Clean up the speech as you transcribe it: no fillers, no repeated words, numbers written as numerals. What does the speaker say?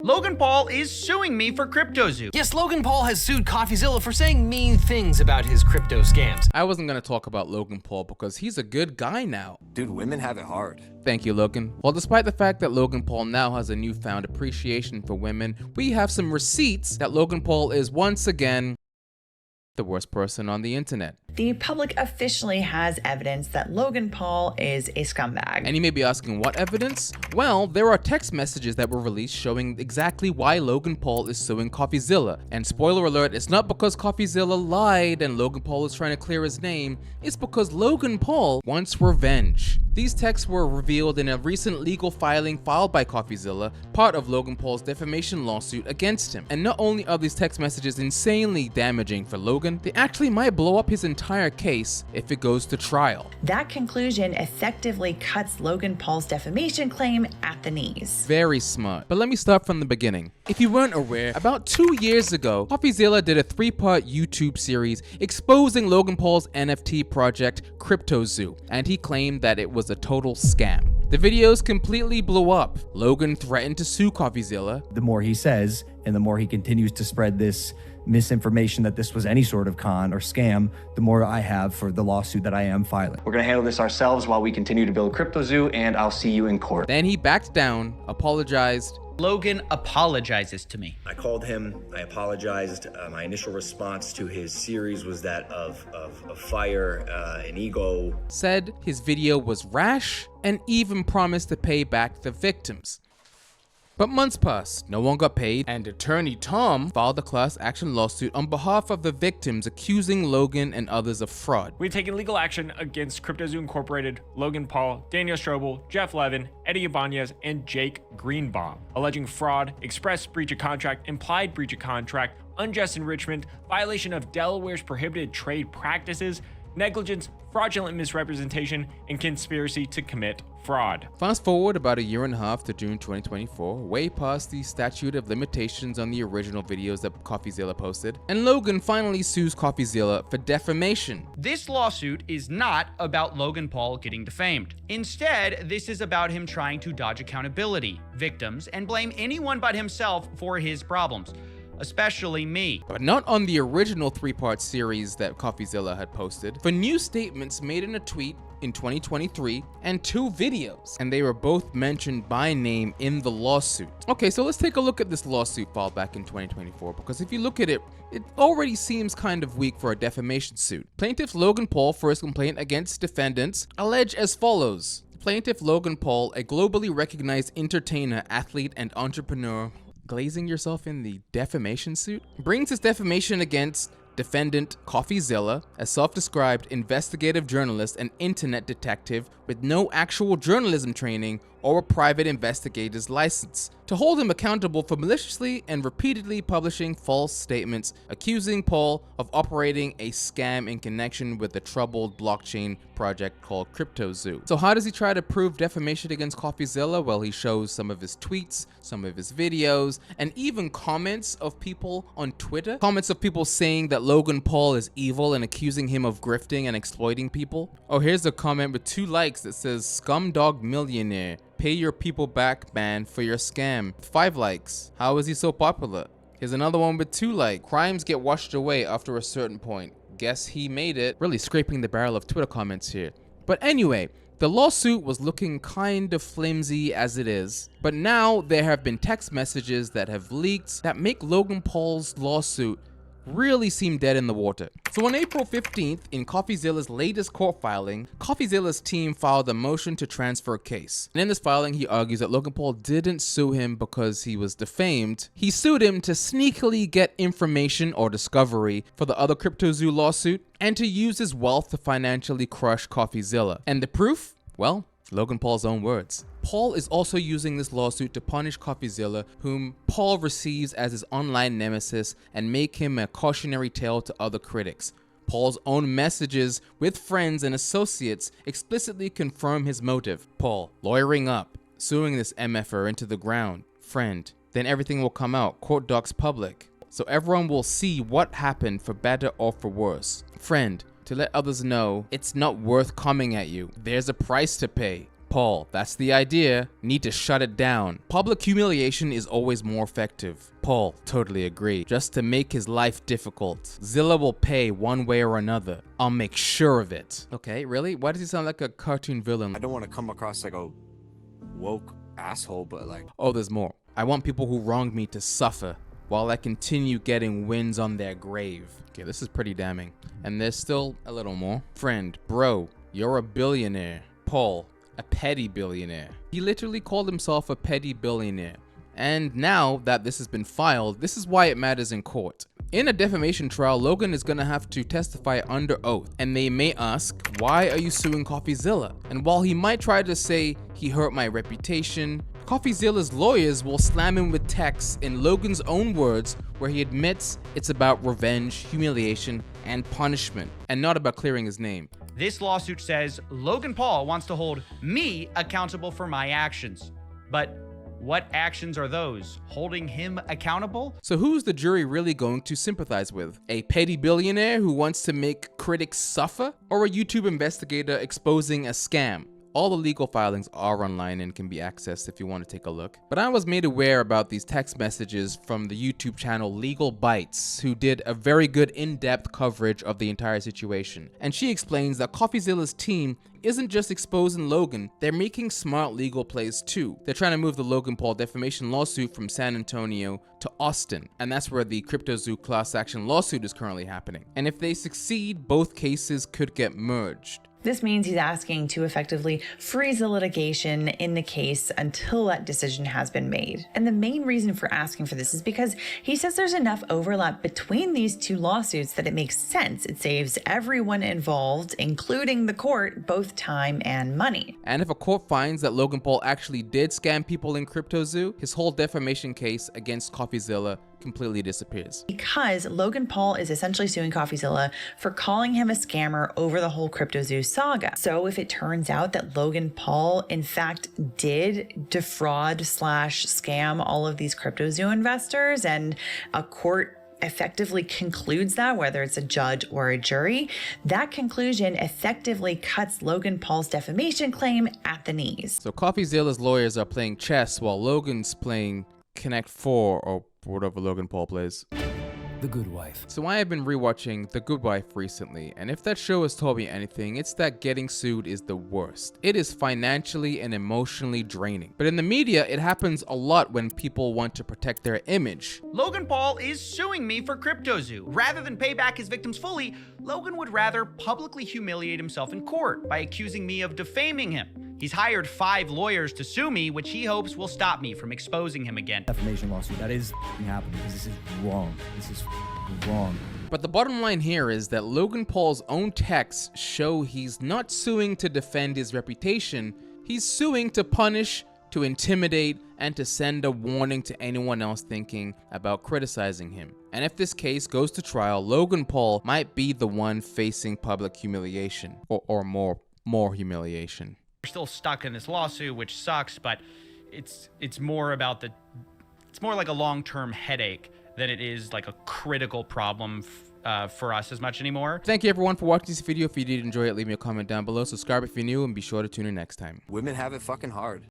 Logan Paul is suing me for CryptoZoo. Yes, Logan Paul has sued Coffeezilla for saying mean things about his crypto scams. I wasn't gonna talk about Logan Paul because he's a good guy now. Dude, women have it hard. Thank you, Logan. Well, despite the fact that Logan Paul now has a newfound appreciation for women, we have some receipts that Logan Paul is once again the worst person on the internet. The public officially has evidence that Logan Paul is a scumbag. And you may be asking, what evidence? Well, there are text messages that were released showing exactly why Logan Paul is suing Coffeezilla. And spoiler alert, it's not because Coffeezilla lied and Logan Paul is trying to clear his name, it's because Logan Paul wants revenge. These texts were revealed in a recent legal filing filed by Coffeezilla, part of Logan Paul's defamation lawsuit against him. And not only are these text messages insanely damaging for Logan, they actually might blow up his entire case if it goes to trial. That conclusion effectively cuts Logan Paul's defamation claim at the knees. Very smart. But let me start from the beginning. If you weren't aware, about 2 years ago, Coffeezilla did a 3-part YouTube series exposing Logan Paul's NFT project, CryptoZoo, and he claimed that it was a total scam. The videos completely blew up. Logan threatened to sue Coffeezilla. The more he says, and the more he continues to spread this misinformation that this was any sort of con or scam, the more I have for the lawsuit that I am filing. We're gonna handle this ourselves while we continue to build CryptoZoo, and I'll see you in court. Then he backed down, apologized. Logan apologizes to me. I called him, I apologized. My initial response to his series was that of fire and ego. Said his video was rash and even promised to pay back the victims. But months passed, no one got paid, and attorney Tom filed a class action lawsuit on behalf of the victims, accusing Logan and others of fraud. We've taken legal action against CryptoZoo Incorporated, Logan Paul, Daniel Strobel, Jeff Levin, Eddie Ibanez, and Jake Greenbaum, alleging fraud, express breach of contract, implied breach of contract, unjust enrichment, violation of Delaware's prohibited trade practices, negligence, fraudulent misrepresentation, and conspiracy to commit fraud. Fast forward about a year and a half to June 2024, way past the statute of limitations on the original videos that Coffeezilla posted, and Logan finally sues Coffeezilla for defamation. This lawsuit is not about Logan Paul getting defamed. Instead, this is about him trying to dodge accountability, victims, and blame anyone but himself for his problems. Especially me. But not on the original 3-part series that Coffeezilla had posted, for new statements made in a tweet in 2023 and 2 videos, and they were both mentioned by name in the lawsuit. Okay, so let's take a look at this lawsuit filed back in 2024, because if you look at it, it already seems kind of weak for a defamation suit. Plaintiff Logan Paul first complaint against defendants allege as follows. Plaintiff Logan Paul, a globally recognized entertainer, athlete, and entrepreneur, glazing yourself in the defamation suit, brings his defamation against defendant Coffeezilla, a self-described investigative journalist and internet detective with no actual journalism training or a private investigator's license, to hold him accountable for maliciously and repeatedly publishing false statements accusing Paul of operating a scam in connection with the troubled blockchain project called CryptoZoo. So how does he try to prove defamation against Coffeezilla? Well, he shows some of his tweets, some of his videos, and even comments of people on Twitter. Comments of people saying that Logan Paul is evil and accusing him of grifting and exploiting people. Oh, here's a comment with 2 likes that says, "Scumdog millionaire. Pay your people back, man, for your scam." 5 likes. How is he so popular? Here's another one with 2 likes. Crimes get washed away after a certain point. Guess he made it. Really scraping the barrel of Twitter comments here. But anyway, the lawsuit was looking kind of flimsy as it is, but now there have been text messages that have leaked that make Logan Paul's lawsuit really seem dead in the water. So on April 15th, in Coffeezilla's latest court filing, Coffeezilla's team filed a motion to transfer a case. And in this filing, he argues that Logan Paul didn't sue him because he was defamed. He sued him to sneakily get information or discovery for the other CryptoZoo lawsuit and to use his wealth to financially crush Coffeezilla. And the proof? Well, Logan Paul's own words. Paul is also using this lawsuit to punish Coffeezilla, whom Paul receives as his online nemesis, and make him a cautionary tale to other critics. Paul's own messages with friends and associates explicitly confirm his motive. Paul, lawyering up, suing this MFer into the ground. Friend, then everything will come out, court docs public, so everyone will see what happened for better or for worse. Friend, to let others know it's not worth coming at you. There's a price to pay. Paul, that's the idea. Need to shut it down. Public humiliation is always more effective. Paul, totally agree. Just to make his life difficult. Zilla will pay one way or another. I'll make sure of it. Okay, really? Why does he sound like a cartoon villain? I don't want to come across like a woke asshole, but like... Oh, there's more. I want people who wronged me to suffer while I continue getting wins on their grave. Okay, this is pretty damning. And there's still a little more. Friend, bro, you're a billionaire. Paul, a petty billionaire. He literally called himself a petty billionaire. And now that this has been filed, this is why it matters in court. In a defamation trial, Logan is gonna have to testify under oath, and they may ask, why are you suing Coffeezilla? And while he might try to say he hurt my reputation, Coffeezilla's lawyers will slam him with texts in Logan's own words where he admits it's about revenge, humiliation, and punishment, and not about clearing his name. This lawsuit says Logan Paul wants to hold me accountable for my actions. But what actions are those? Holding him accountable? So who's the jury really going to sympathize with? A petty billionaire who wants to make critics suffer? Or a YouTube investigator exposing a scam? All the legal filings are online and can be accessed if you want to take a look. But I was made aware about these text messages from the YouTube channel Legal Bites, who did a very good in-depth coverage of the entire situation. And she explains that Coffeezilla's team isn't just exposing Logan, they're making smart legal plays too. They're trying to move the Logan Paul defamation lawsuit from San Antonio to Austin, and that's where the CryptoZoo class action lawsuit is currently happening. And if they succeed, both cases could get merged. This means he's asking to effectively freeze the litigation in the case until that decision has been made. And the main reason for asking for this is because he says there's enough overlap between these two lawsuits that it makes sense. It saves everyone involved, including the court, both time and money. And if a court finds that Logan Paul actually did scam people in CryptoZoo, his whole defamation case against Coffeezilla completely disappears. Because Logan Paul is essentially suing Coffeezilla for calling him a scammer over the whole CryptoZoo saga. So if it turns out that Logan Paul in fact did defraud / scam all of these CryptoZoo investors, and a court effectively concludes that, whether it's a judge or a jury, that conclusion effectively cuts Logan Paul's defamation claim at the knees. So Coffeezilla's lawyers are playing chess while Logan's playing Connect 4 or whatever Logan Paul plays. The Good Wife. So I have been rewatching The Good Wife recently, and if that show has taught me anything, it's that getting sued is the worst. It is financially and emotionally draining. But in the media, it happens a lot when people want to protect their image. Logan Paul is suing me for CryptoZoo. Rather than pay back his victims fully, Logan would rather publicly humiliate himself in court by accusing me of defaming him. He's hired 5 lawyers to sue me, which he hopes will stop me from exposing him again. Defamation lawsuit, that is happening because this is wrong. This is wrong. But the bottom line here is that Logan Paul's own texts show he's not suing to defend his reputation, he's suing to punish, to intimidate, and to send a warning to anyone else thinking about criticizing him. And if this case goes to trial, Logan Paul might be the one facing public humiliation, or more humiliation. We're still stuck in this lawsuit, which sucks, but it's more about it's more like a long-term headache than it is like a critical problem for us as much anymore. Thank you everyone for watching this video. If you did enjoy it, leave me a comment down below, subscribe if you're new, and be sure to tune in next time. Women have it fucking hard.